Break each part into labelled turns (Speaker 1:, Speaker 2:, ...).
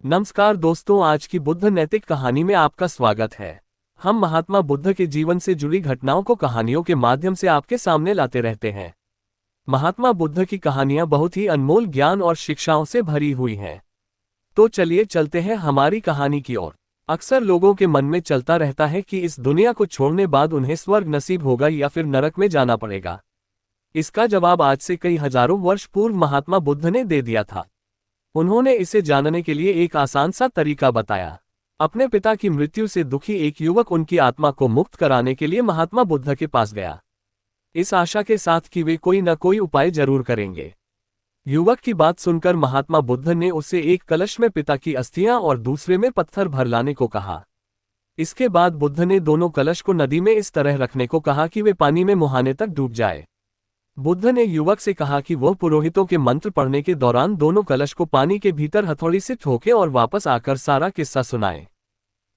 Speaker 1: नमस्कार दोस्तों, आज की बुद्ध नैतिक कहानी में आपका स्वागत है। हम महात्मा बुद्ध के जीवन से जुड़ी घटनाओं को कहानियों के माध्यम से आपके सामने लाते रहते हैं। महात्मा बुद्ध की कहानियां बहुत ही अनमोल ज्ञान और शिक्षाओं से भरी हुई हैं। तो चलिए चलते हैं हमारी कहानी की ओर। अक्सर लोगों के मन में चलता रहता है कि इस दुनिया को छोड़ने बाद उन्हें स्वर्ग नसीब होगा या फिर नरक में जाना पड़ेगा। इसका जवाब आज से कई हजारों वर्ष पूर्व महात्मा बुद्ध ने दे दिया था। उन्होंने इसे जानने के लिए एक आसान सा तरीका बताया। अपने पिता की मृत्यु से दुखी एक युवक उनकी आत्मा को मुक्त कराने के लिए महात्मा बुद्ध के पास गया, इस आशा के साथ कि वे कोई न कोई उपाय जरूर करेंगे। युवक की बात सुनकर महात्मा बुद्ध ने उसे एक कलश में पिता की अस्थियां और दूसरे में पत्थर भर लाने को कहा। इसके बाद बुद्ध ने दोनों कलश को नदी में इस तरह रखने को कहा कि वे पानी में मुहाने तक डूब जाए। बुद्ध ने युवक से कहा कि वह पुरोहितों के मंत्र पढ़ने के दौरान दोनों कलश को पानी के भीतर हथौड़ी से ठोके और वापस आकर सारा किस्सा सुनाए।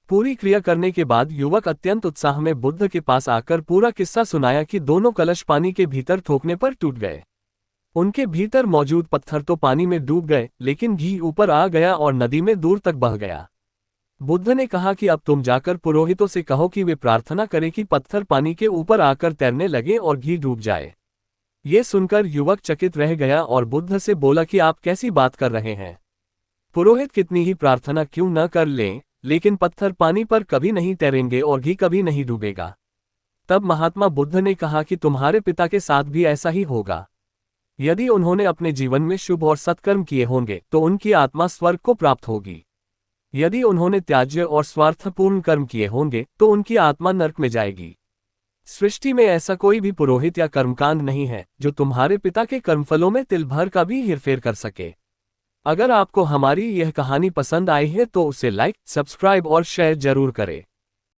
Speaker 1: पूरी क्रिया करने के बाद युवक अत्यंत उत्साह में बुद्ध के पास आकर पूरा किस्सा सुनाया कि दोनों कलश पानी के भीतर ठोकने पर टूट गए। उनके भीतर मौजूद पत्थर तो पानी में डूब गए, लेकिन घी ऊपर आ गया और नदी में दूर तक बह गया। बुद्ध ने कहा कि अब तुम जाकर पुरोहितों से कहो कि वे प्रार्थना करें कि पत्थर पानी के ऊपर आकर तैरने लगे और घी डूब जाए। ये सुनकर युवक चकित रह गया और बुद्ध से बोला कि आप कैसी बात कर रहे हैं? पुरोहित कितनी ही प्रार्थना क्यों न कर लें, लेकिन पत्थर पानी पर कभी नहीं तैरेंगे और घी कभी नहीं डूबेगा। तब महात्मा बुद्ध ने कहा कि तुम्हारे पिता के साथ भी ऐसा ही होगा। यदि उन्होंने अपने जीवन में शुभ और सत्कर्म किए होंगे तो उनकी आत्मा स्वर्ग को प्राप्त होगी। यदि उन्होंने त्याज्य और स्वार्थपूर्ण कर्म किए होंगे तो उनकी आत्मा नरक में जाएगी। सृष्टि में ऐसा कोई भी पुरोहित या कर्मकांड नहीं है जो तुम्हारे पिता के कर्मफलों में तिल भर का भी हेरफेर कर सके। अगर आपको हमारी यह कहानी पसंद आई है तो उसे लाइक, सब्सक्राइब और शेयर जरूर करें।